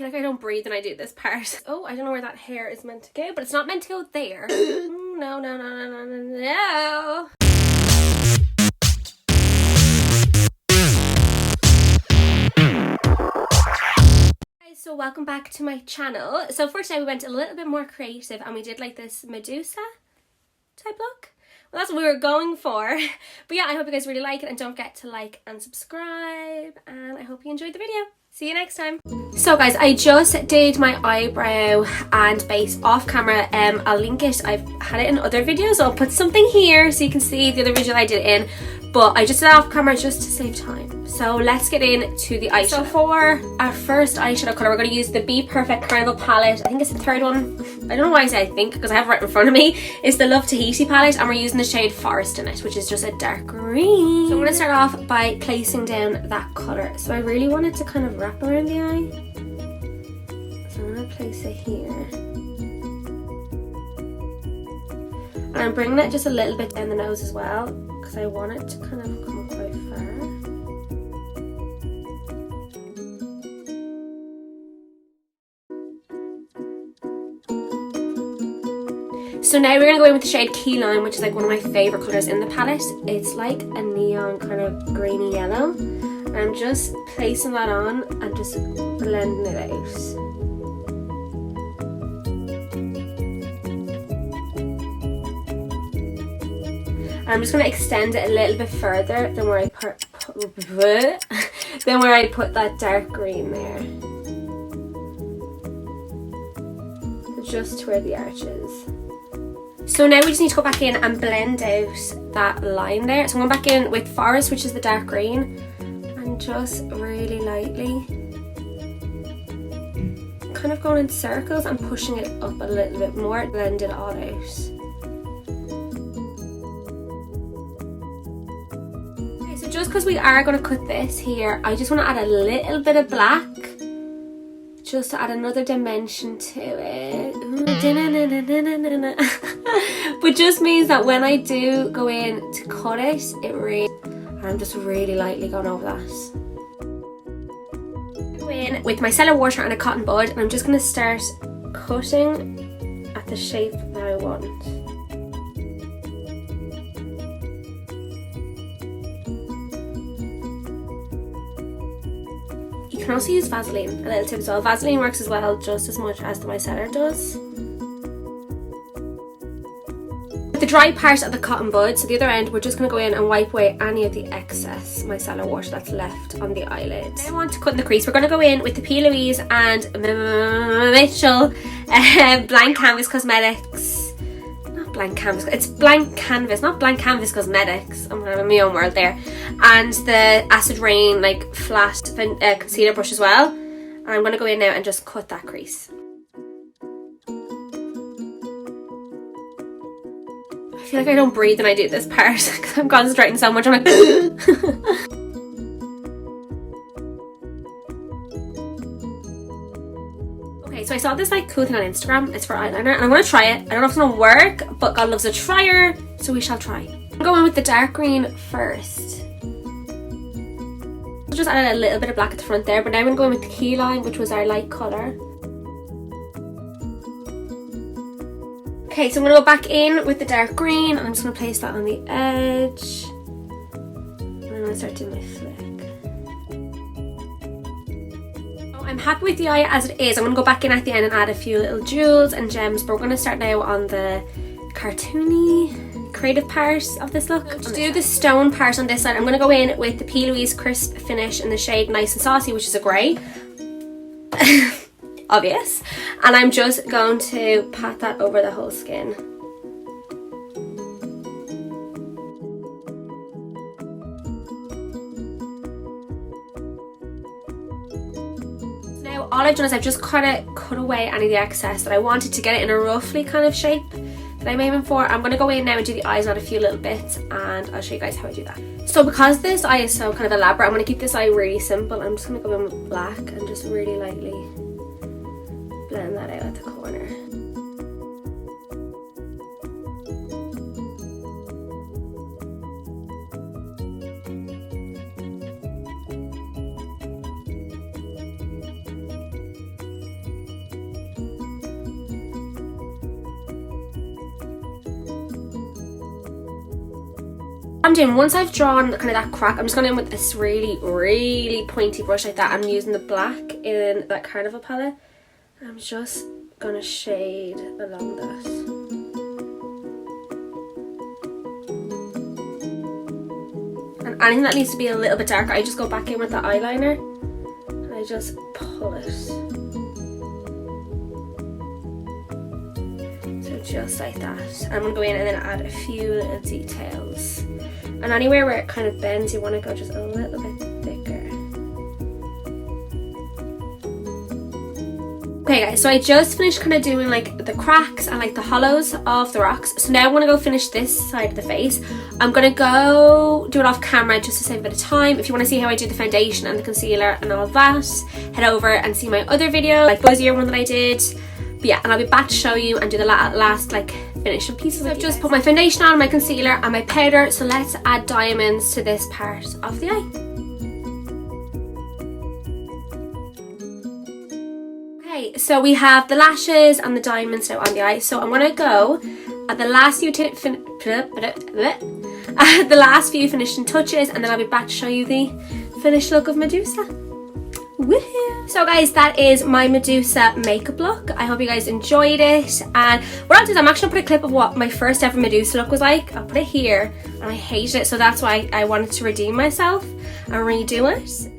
feel like I don't breathe when I do this part. Oh, I don't know where that hair is meant to go, but it's not meant to go there. No, no, no, no, no, no, no. So welcome back to my channel. So for today we went a little bit more creative and we did like this Medusa type look. Well, that's what we were going for. But yeah, I hope you guys really like it and don't forget to like and subscribe, and I hope you enjoyed the video. See you next time. So guys, I just did my eyebrow and base off camera. I'll link it. I've had it in other videos. I'll put something here so you can see the other video I did it in. But I just did it off camera just to save time. So let's get into the eyeshadow. So for our first eyeshadow colour, we're going to use the Bperfect Carnival palette. I think it's the third one. I don't know why I say I think, because I have it right in front of me. It's the Love Tahiti palette, and we're using the shade Forest in it, which is just a dark green. So I'm going to start off by placing down that colour. So I really want it to kind of wrap around the eye. So I'm going to place it here. And I'm bringing it just a little bit down the nose as well, because I want it to kind of come quite far. So now we're going to go in with the shade Key Lime, which is like one of my favourite colours in the palette. It's like a neon kind of greeny yellow. And I'm just placing that on and just blending it out. And I'm just going to extend it a little bit further than where I put that dark green there. So just to where the arch is. So now we just need to go back in and blend out that line there. So I'm going back in with Forest, which is the dark green, and just really lightly kind of going in circles and pushing it up a little bit more, blend it all out. Okay, so just because we are going to cut this here, I just want to add a little bit of black just to add another dimension to it. But just means that when I do go in to cut it, I'm just really lightly going over that. Go in with my micellar water and a cotton bud, and I'm just going to start cutting at the shape that I want. You can also use Vaseline, a little tip as well. Vaseline works as well just as much as the micellar does. The dry part of the cotton bud, so the other end, we're just going to go in and wipe away any of the excess micellar water that's left on the eyelid. Now I want to cut in the crease. We're going to go in with the PLouise and Mitchell Blank Canvas Cosmetics. Not Blank Canvas, it's Blank Canvas, not Blank Canvas Cosmetics. I'm going to have my own world there. And the Acid Rain like flat concealer brush as well. And I'm going to go in now and just cut that crease. I feel like I don't breathe when I do this part because I'm concentrating so much. I'm like Okay, so I saw this like cool thing on Instagram. It's for eyeliner and I'm going to try it. I don't know if it's going to work, but God loves a trier, so we shall try. I'm going in with the dark green first. I'll just add a little bit of black at the front there, but now I'm going to go in with the Key Lime, which was our light colour. Okay, so I'm going to go back in with the dark green and I'm just going to place that on the edge. And I'm going to start doing my flick. So I'm happy with the eye as it is. I'm going to go back in at the end and add a few little jewels and gems, but we're going to start now on the cartoony creative part of this look. To do the stone part on this side, I'm going to go in with the PLouise Crisp Finish in the shade Nice and Saucy, which is a grey. Obvious. And I'm just going to pat that over the whole skin. So now all I've done is I've just kind of cut away any of the excess that I wanted to get it in a roughly kind of shape that I'm aiming for. I'm going to go in now and do the eyes on a few little bits, and I'll show you guys how I do that. So because this eye is so kind of elaborate, I'm going to keep this eye really simple. I'm just going to go in with black and just really lightly blend that out at the corner. I'm doing, once I've drawn kind of that crack, I'm just going in with this really pointy brush like that. I'm using the black in that Carnival palette. I'm just going to shade along that. And anything that needs to be a little bit darker, I just go back in with the eyeliner and I just pull it. So just like that. I'm going to go in and then add a few little details. And anywhere where it kind of bends, you want to go just a little bit thicker. Okay guys, so I just finished kind of doing like the cracks and like the hollows of the rocks. So now I want to go finish this side of the face. I'm going to go do it off camera just to save a bit of time. If you want to see how I do the foundation and the concealer and all of that, head over and see my other video, like fuzzier one that I did. But yeah, and I'll be back to show you and do the last like finishing pieces. So I've just put my foundation on, my concealer and my powder, so let's add diamonds to this part of the eye. Okay, so we have the lashes and the diamonds now on the eye, so I'm gonna go at the last few finishing touches, and then I'll be back to show you the finished look of Medusa. Woohoo! So guys, that is my Medusa makeup look. I hope you guys enjoyed it, and what I'll do is I'm actually going to put a clip of what my first ever Medusa look was like. I'll put it here, and I hated it, so that's why I wanted to redeem myself and redo it.